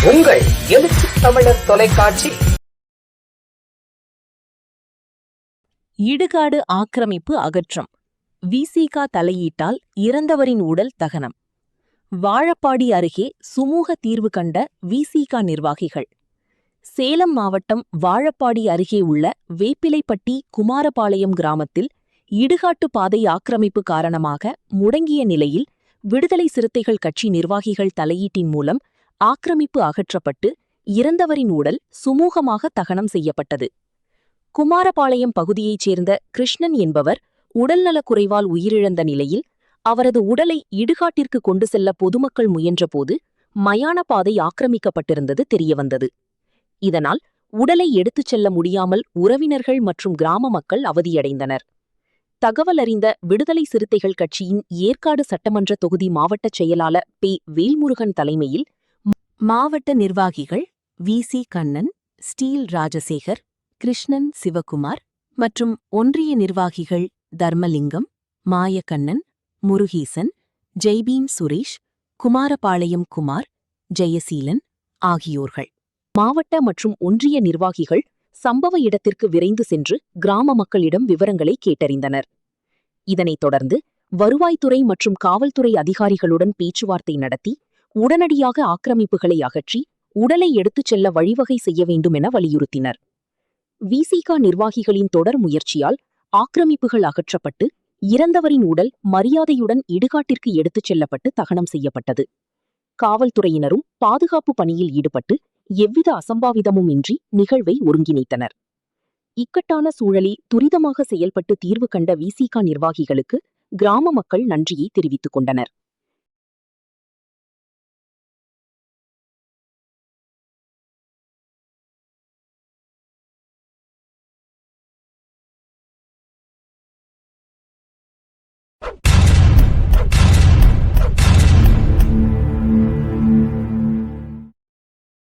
உங்கள் எழுச்சி தமிழர் தொலைக்காட்சி. இடுகாடு ஆக்கிரமிப்பு அகற்றம். விசிக தலையீட்டால் இறந்தவரின் உடல் தகனம். வாழப்பாடி அருகே சுமூக தீர்வு கண்ட விசிக நிர்வாகிகள். சேலம் மாவட்டம் வாழப்பாடி அருகே உள்ள வேப்பிலைப்பட்டி குமாரபாளையம் கிராமத்தில் இடுகாட்டு பாதை ஆக்கிரமிப்பு காரணமாக முடங்கிய நிலையில் விடுதலை சிறுத்தைகள் கட்சி நிர்வாகிகள் தலையீட்டின் மூலம் ஆக்கிரமிப்பு அகற்றப்பட்டு இறந்தவரின் உடல் சுமூகமாக தகனம் செய்யப்பட்டது. குமாரபாளையம் பகுதியைச் சேர்ந்த கிருஷ்ணன் என்பவர் உடல்நலக்குறைவால் உயிரிழந்த நிலையில் அவரது உடலை இடுகாட்டிற்கு கொண்டு செல்ல பொதுமக்கள் முயன்றபோது மயான பாதை ஆக்கிரமிக்கப்பட்டிருந்தது தெரியவந்தது. இதனால் உடலை எடுத்துச் செல்ல முடியாமல் உறவினர்கள் மற்றும் கிராம மக்கள் அவதியடைந்தனர். தகவல் அறிந்த விடுதலை சிறுத்தைகள் கட்சியின் ஏற்காடு சட்டமன்ற தொகுதி மாவட்ட செயலாளர் பே. வேல்முருகன் தலைமையில் மாவட்ட நிர்வாகிகள் வி.சி. கண்ணன், ஸ்டீல் ராஜசேகர், கிருஷ்ணன் சிவகுமார் மற்றும் ஒன்றிய நிர்வாகிகள் தர்மலிங்கம், மாயக்கண்ணன், முருகீசன், ஜெய்பீம் சுரேஷ், குமாரபாளையம் குமார், ஜெயசீலன் ஆகியோர்கள். மாவட்ட மற்றும் ஒன்றிய நிர்வாகிகள் சம்பவ இடத்திற்கு விரைந்து சென்று கிராம மக்களிடம் விவரங்களை கேட்டறிந்தனர். இதனைத் தொடர்ந்து வருவாய்த்துறை மற்றும் காவல்துறை அதிகாரிகளுடன் பேச்சுவார்த்தை நடத்தி உடனடியாக ஆக்கிரமிப்புகளை அகற்றி உடலை எடுத்துச் செல்ல வழிவகை செய்ய வேண்டும் என வலியுறுத்தினர். விசிக நிர்வாகிகளின் தொடர் முயற்சியால் ஆக்கிரமிப்புகள் அகற்றப்பட்டு இறந்தவரின் உடல் மரியாதையுடன் இடுகாட்டிற்கு எடுத்துச் செல்லப்பட்டு தகனம் செய்யப்பட்டது. காவல்துறையினரும் பாதுகாப்பு பணியில் ஈடுபட்டு எவ்வித அசம்பாவிதமும் இன்றி நிகழ்வை ஒருங்கிணைத்தனர். இக்கட்டான சூழலில் துரிதமாக செயல்பட்டு தீர்வு கண்ட விசிக நிர்வாகிகளுக்கு கிராம மக்கள் நன்றியை தெரிவித்துக் கொண்டனர்.